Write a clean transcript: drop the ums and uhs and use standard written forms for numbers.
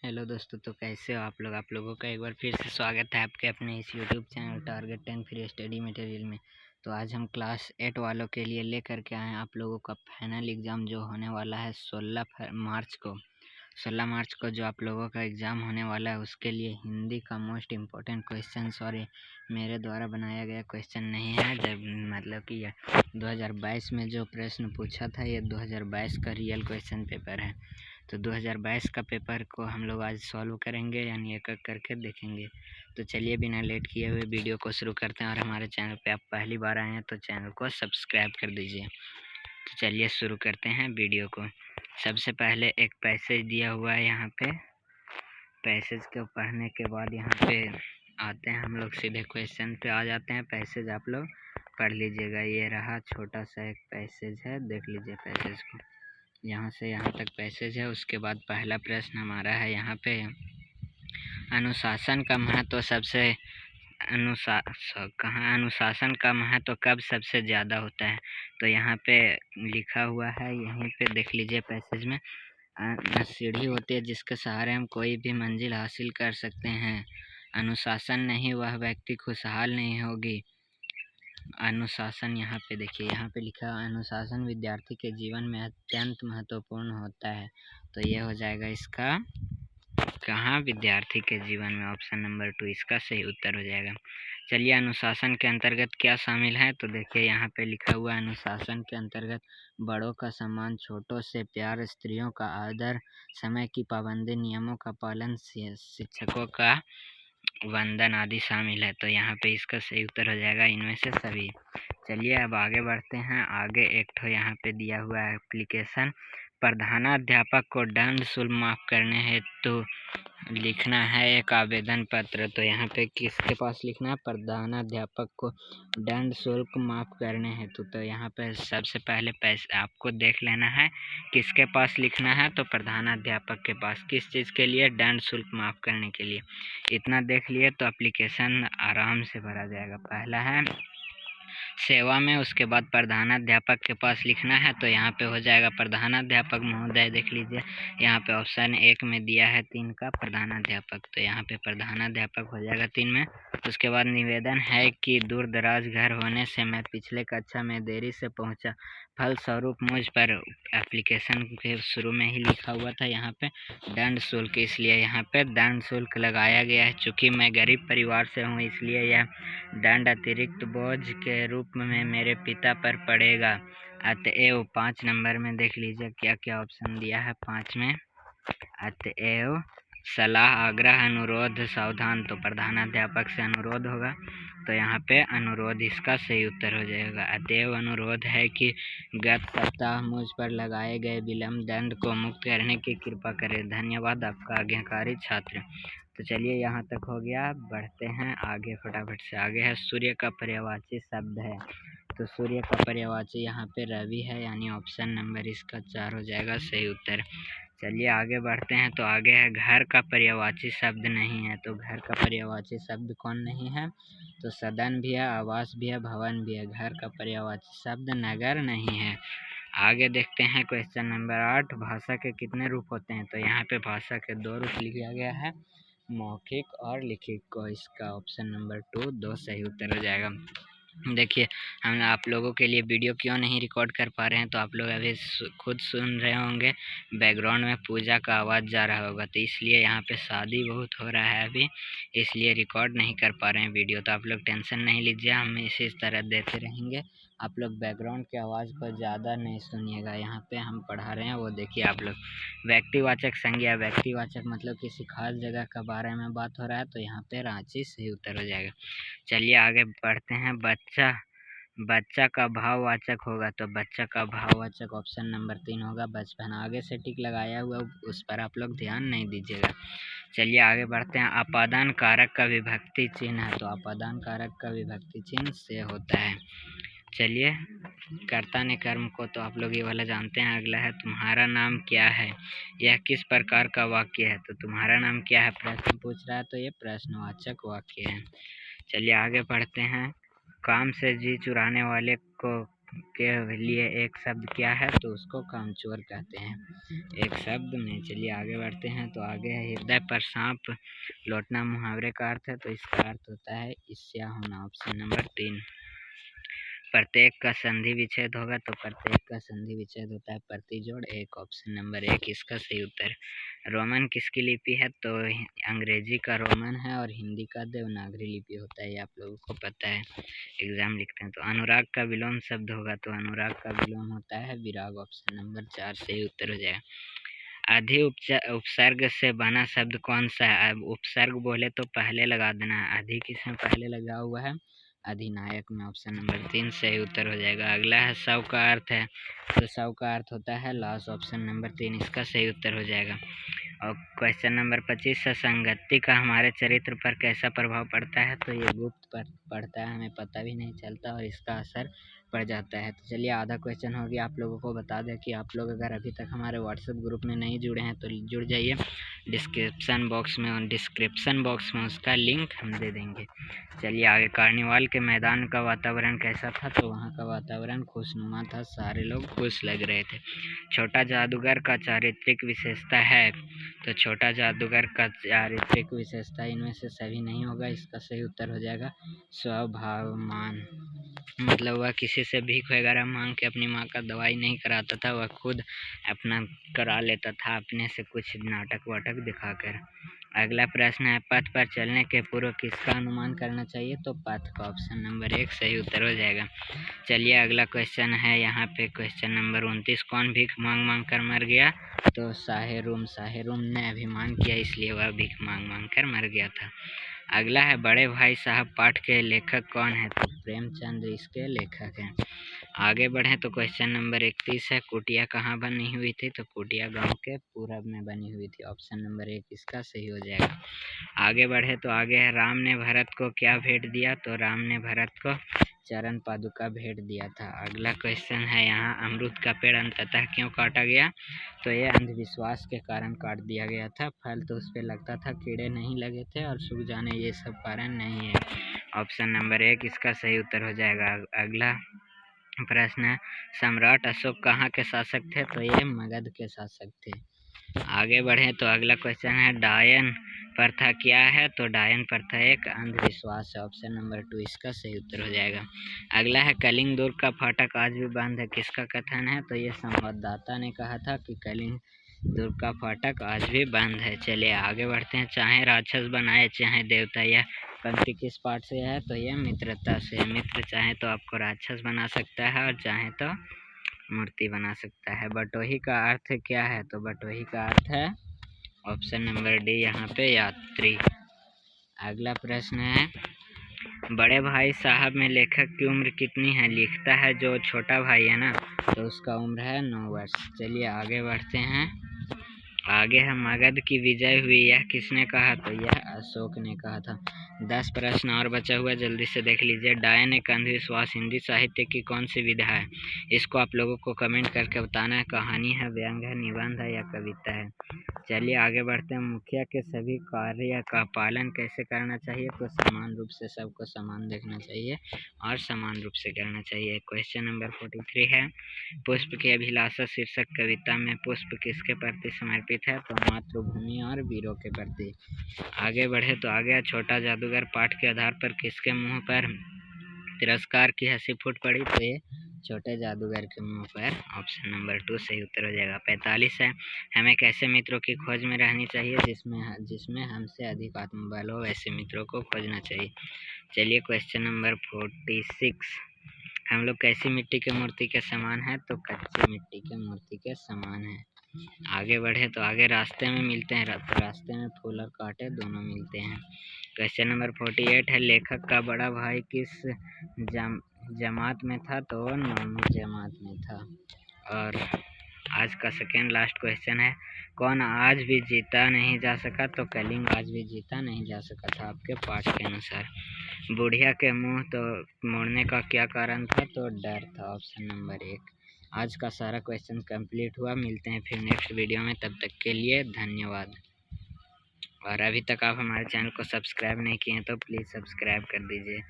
Hello दोस्तों, तो कैसे हो आप लोगों का एक बार फिर से स्वागत है आपके अपने इस YouTube channel target 10 free study material में। तो आज हम क्लास 8 वालों के लिए लेकर के आए हैं आप लोगों का फाइनल एग्ज़ाम जो होने वाला है 16 मार्च को जो आप लोगों का एग्ज़ाम होने वाला है उसके लिए हिंदी का मोस्ट इम्पोर्टेंट क्वेश्चन और ये मेरे द्वारा बनाया गया क्वेश्चन नहीं है। जब मतलब कि ये 2022 में जो प्रश्न पूछा था ये 2022 का रियल क्वेश्चन पेपर है। तो 2022 का पेपर को हम लोग आज सॉल्व करेंगे, यानी एक एक करके देखेंगे। तो चलिए बिना लेट किए हुए वीडियो को शुरू करते हैं। और हमारे चैनल पे आप पहली बार आए हैं तो चैनल को सब्सक्राइब कर दीजिए। तो चलिए शुरू करते हैं वीडियो को। सबसे पहले एक पैसेज दिया हुआ है यहाँ पे। पैसेज को पढ़ने के बाद यहाँ पे आते हैं हम लोग सीधे क्वेश्चन पे आ जाते हैं। पैसेज आप लोग पढ़ लीजिएगा। ये रहा छोटा सा एक पैसेज है, देख लीजिए पैसेज को। यहाँ से यहाँ तक पैसेज है। उसके बाद पहला प्रश्न हमारा है यहाँ पे, अनुशासन का महत्व सबसे अनुशासन का महत्व कब सबसे ज़्यादा होता है। तो यहाँ पे लिखा हुआ है, यहीं पे देख लीजिए पैसेज में। सीढ़ी होती है जिसके सहारे हम कोई भी मंजिल हासिल कर सकते हैं। अनुशासन नहीं वह व्यक्ति खुशहाल नहीं होगी। अनुशासन यहाँ पे देखिए, यहाँ पे लिखा है अनुशासन विद्यार्थी के जीवन में अत्यंत महत्वपूर्ण होता है। तो ये हो जाएगा इसका कहाँ, विद्यार्थी के जीवन में। ऑप्शन नंबर 2 इसका सही उत्तर हो जाएगा। चलिए अनुशासन के अंतर्गत क्या शामिल है। तो देखिए यहाँ पे लिखा हुआ है अनुशासन के अंतर्गत बड़ों का सम्मान, छोटों से प्यार, स्त्रियों का आदर, समय की पाबंदी, नियमों का पालन, शिक्षकों का वंदन आदि शामिल है। तो यहाँ पे इसका सही उत्तर हो जाएगा इनमें से सभी। चलिए अब आगे बढ़ते हैं। आगे एक ठो यहाँ पे दिया हुआ है एप्लीकेशन। प्रधानाध्यापक को दंड शुल्क माफ़ करने हेतु लिखना है एक आवेदन पत्र। तो यहाँ पे किसके पास लिखना है, प्रधानाध्यापक को दंड शुल्क माफ़ करने हेतु। तो यहाँ पे सबसे पहले पैसे आपको देख लेना है किसके पास लिखना है। तो प्रधानाध्यापक के पास। किस चीज़ के लिए, दंड शुल्क माफ़ करने के लिए। इतना देख लिए तो एप्लीकेशन आराम से भरा जाएगा। पहला है सेवा में, उसके बाद प्रधानाध्यापक के पास लिखना है। तो यहाँ पे हो जाएगा प्रधानाध्यापक महोदय, देख लीजिए यहाँ पे ऑप्शन 1 में दिया है 3 का प्रधानाध्यापक। तो यहाँ पे प्रधानाध्यापक हो जाएगा 3 में। उसके बाद निवेदन है कि दूर दराज घर होने से मैं पिछले कक्षा में देरी से पहुँचा, फलस्वरूप मुझ पर एप्लीकेशन के शुरू में ही लिखा हुआ था यहाँ पे दंड शुल्क, इसलिए यहाँ पे दंड शुल्क लगाया गया है। चूँकि मैं गरीब परिवार से हूँ इसलिए यह दंड अतिरिक्त बोझ के रूप में मेरे पिता पर पड़ेगा। अतएव 5 नंबर में देख लीजिए क्या क्या ऑप्शन दिया है 5 में। अतएव सलाह, आग्रह, अनुरोध, सावधान। तो प्रधानाध्यापक से अनुरोध होगा, तो यहाँ पे अनुरोध इसका सही उत्तर हो जाएगा। अतएव अनुरोध है कि गत सप्ताह मुझ पर लगाए गए विलम्ब दंड को मुक्त करने की कृपा करें। धन्यवाद, आपका आज्ञाकारी छात्र। तो चलिए यहाँ तक हो गया। बढ़ते हैं आगे फटाफट से। आगे है सूर्य का पर्यायवाची शब्द है। तो सूर्य का पर्यायवाची यहाँ पे रवि है, यानी ऑप्शन नंबर इसका 4 हो जाएगा सही उत्तर। चलिए आगे बढ़ते हैं। तो आगे है घर का पर्यायवाची शब्द नहीं है। तो घर का पर्यायवाची शब्द कौन नहीं है, तो सदन भी है, आवास भी है, भवन भी है। घर का पर्यायवाची शब्द नगर नहीं है। आगे देखते हैं क्वेश्चन नंबर 8, भाषा के कितने रूप होते हैं। तो यहाँ पे भाषा के 2 रूप लिखा गया है, मौखिक और लिखित को। इसका ऑप्शन नंबर 2 सही उत्तर हो जाएगा। देखिए हम आप लोगों के लिए वीडियो क्यों नहीं रिकॉर्ड कर पा रहे हैं, तो आप लोग अभी खुद सुन रहे होंगे बैकग्राउंड में पूजा का आवाज़ जा रहा होगा। तो इसलिए यहाँ पे शादी बहुत हो रहा है अभी, इसलिए रिकॉर्ड नहीं कर पा रहे हैं वीडियो। तो आप लोग टेंशन नहीं लीजिए, हम इसी तरह देते रहेंगे। आप लोग बैकग्राउंड की आवाज़ को ज़्यादा नहीं सुनिएगा। यहाँ पे हम पढ़ा रहे हैं वो देखिए आप लोग। व्यक्तिवाचक संज्ञा, व्यक्तिवाचक मतलब किसी खास जगह के बारे में बात हो रहा है, तो यहाँ पे रांची सही उत्तर हो जाएगा। चलिए आगे बढ़ते हैं। बच्चा का भाववाचक होगा, तो बच्चा का भाववाचक ऑप्शन नंबर 3 होगा, बचपन। आगे से टिक लगाया हुआ उस पर आप लोग ध्यान नहीं दीजिएगा। चलिए आगे बढ़ते हैं। अपादान कारक का विभक्ति चिन्ह है। तो अपादान कारक का विभक्ति चिन्ह से होता है। चलिए कर्ता ने कर्म को तो आप लोग ये वाला जानते हैं। अगला है तुम्हारा नाम क्या है, यह किस प्रकार का वाक्य है। तो तुम्हारा नाम क्या है प्रश्न पूछ रहा है, तो ये प्रश्नवाचक वाक्य है। चलिए आगे बढ़ते हैं। काम से जी चुराने वाले को के लिए एक शब्द क्या है, तो उसको कामचोर कहते हैं एक शब्द में। चलिए आगे बढ़ते हैं। तो आगे है हृदय पर सांप लौटना मुहावरे का अर्थ है, तो इसका अर्थ होता है ईर्ष्या होना। Option number 3। प्रत्येक का संधि विच्छेद होगा, तो प्रत्येक का संधि विच्छेद होता है प्रतिजोड़ एक। ऑप्शन नंबर 1 इसका सही उत्तर। रोमन किसकी लिपि है, तो अंग्रेजी का रोमन है और हिंदी का देवनागरी लिपि होता है, ये आप लोगों को पता है, एग्जाम लिखते हैं। तो अनुराग का विलोम शब्द होगा, तो अनुराग का विलोम होता है विराग। ऑप्शन नंबर 4 सही उत्तर हो जाएगा। अधि उपसर्ग से बना शब्द कौन सा है? अब उपसर्ग बोले तो पहले लगा देना है, अधि किसमें पहले लगा हुआ है? अधिनायक में। ऑप्शन नंबर 3 सही उत्तर हो जाएगा। अगला है सव का अर्थ है, तो सव का अर्थ होता है लाश। ऑप्शन नंबर 3 इसका सही उत्तर हो जाएगा। और क्वेश्चन नंबर 25 है, संगति का हमारे चरित्र पर कैसा प्रभाव पड़ता है, तो ये गुप्त पड़ता है, हमें पता भी नहीं चलता और इसका असर पड़ जाता है। तो चलिए आधा क्वेश्चन हो गया। आप लोगों को बता दें कि आप लोग अगर अभी तक हमारे व्हाट्सएप ग्रुप में नहीं जुड़े हैं तो जुड़ जाइए, डिस्क्रिप्शन बॉक्स में उसका लिंक हम दे देंगे। चलिए आगे। कार्निवाल के मैदान का वातावरण कैसा था, तो वहाँ का वातावरण खुशनुमा था, सारे लोग खुश लग रहे थे। छोटा जादूगर का चारित्रिक विशेषता है, तो छोटा जादूगर का चारित्रिक विशेषता इनमें से सभी नहीं होगा, इसका सही उत्तर हो जाएगा स्वभावमान। मतलब वह किसी से भीख वगैरह मांग के अपनी माँ का दवाई नहीं कराता था, वह खुद अपना करा लेता था अपने से कुछ नाटक वाटक दिखाकर। अगला प्रश्न है, पथ पर चलने के पूर्व किसका अनुमान करना चाहिए, तो पथ का। ऑप्शन नंबर 1 सही उत्तर हो जाएगा। चलिए अगला क्वेश्चन है यहाँ पे क्वेश्चन नंबर 29। कौन भीख मांग मांग कर मर गया, तो साहेरूम ने अभिमान किया इसलिए वह भीख मांग मांग कर मर गया था। अगला है, बड़े भाई साहब पाठ के लेखक कौन है, तो प्रेमचंद इसके लेखक हैं। आगे बढ़ें तो क्वेश्चन नंबर 31 है, कुटिया कहाँ बनी हुई थी, तो कुटिया गांव के पूरब में बनी हुई थी। ऑप्शन नंबर 1 इसका सही हो जाएगा। आगे बढ़े तो आगे है, राम ने भरत को क्या भेंट दिया, तो राम ने भरत को चरण पादुका भेंट दिया था। अगला क्वेश्चन है यहाँ, अमरूद का पेड़ अंततः क्यों काटा गया, तो ये अंधविश्वास के कारण काट दिया गया था। फल तो उस पर लगता था, कीड़े नहीं लगे थे और सूख जाने ये सब कारण नहीं है। ऑप्शन नंबर 1 इसका सही उत्तर हो जाएगा। अगला प्रश्न है, सम्राट अशोक कहाँ के शासक थे, तो ये मगध के शासक थे। आगे बढ़े तो अगला क्वेश्चन है, डायन प्रथा क्या है, तो डायन प्रथा एक अंधविश्वास है। ऑप्शन नंबर 2 इसका सही उत्तर हो जाएगा। अगला है, कलिंग दुर्ग का फाटक आज भी बंद है, किसका कथन है, तो ये संवाददाता ने कहा था कि कलिंग दुर्ग का फाटक आज भी बंद है। चलिए आगे बढ़ते हैं, चाहे राक्षस बनाए चाहे देवता, यह पंक्ति किस पाठ से है, तो यह मित्रता से। मित्र चाहे तो आपको राक्षस बना सकता है और चाहे तो मूर्ति बना सकता है। बटोही का अर्थ क्या है, तो बटोही का अर्थ है ऑप्शन नंबर डी यहाँ पे यात्री। अगला प्रश्न है, बड़े भाई साहब में लेखक की उम्र कितनी है, लिखता है जो छोटा भाई है ना, तो उसका उम्र है 9 वर्ष। चलिए आगे बढ़ते हैं। आगे है, मगध की विजय हुई यह किसने कहा, तो यह अशोक ने कहा था। 10 प्रश्न और बचा हुआ, जल्दी से देख लीजिए। डायन एक अंधविश्वास हिंदी साहित्य की कौन सी विधा है, इसको आप लोगों को कमेंट करके बताना है। कहानी है, व्यंग है, निबंध है या कविता है। चलिए आगे बढ़ते हैं। मुखिया के सभी कार्य का पालन कैसे करना चाहिए, तो समान रूप से, सबको समान देखना चाहिए और समान रूप से करना चाहिए। क्वेश्चन नंबर 43 है, पुष्प की अभिलाषा शीर्षक कविता में पुष्प किसके प्रति समर्पित है, तो मातृभूमि और वीरों के प्रति। आगे बढ़े तो आगे, छोटा जादूगर पाठ के आधार पर किसके मुंह पर तिरस्कार की हंसी फूट पड़ी, तो ये छोटे जादूगर के मुंह पर। ऑप्शन नंबर 2 सही उत्तर हो जाएगा। 45 है, हमें कैसे मित्रों की खोज में रहनी चाहिए, जिसमें हमसे अधिक आत्मबल हो, वैसे मित्रों को खोजना चाहिए। चलिए क्वेश्चन नंबर 46, हम लोग कैसी मिट्टी के मूर्ति के समान है, तो कच्ची मिट्टी के मूर्ति के समान है। आगे बढ़े तो आगे, रास्ते में मिलते हैं, रास्ते में फूल और कांटे दोनों मिलते हैं। क्वेश्चन नंबर 48 है, लेखक का बड़ा भाई किस जमात में था, तो वो 9वीं जमात में था। और आज का सेकेंड लास्ट क्वेश्चन है, कौन आज भी जीता नहीं जा सका, तो कलिंग आज भी जीता नहीं जा सका था आपके पाठ के अनुसार। बुढ़िया के मुंह तो मोड़ने का क्या कारण था, तो डर था। Option number 1। आज का सारा क्वेश्चन कंप्लीट हुआ। मिलते हैं फिर नेक्स्ट वीडियो में, तब तक के लिए धन्यवाद। और अभी तक आप हमारे चैनल को सब्सक्राइब नहीं किए हैं तो प्लीज़ सब्सक्राइब कर दीजिए।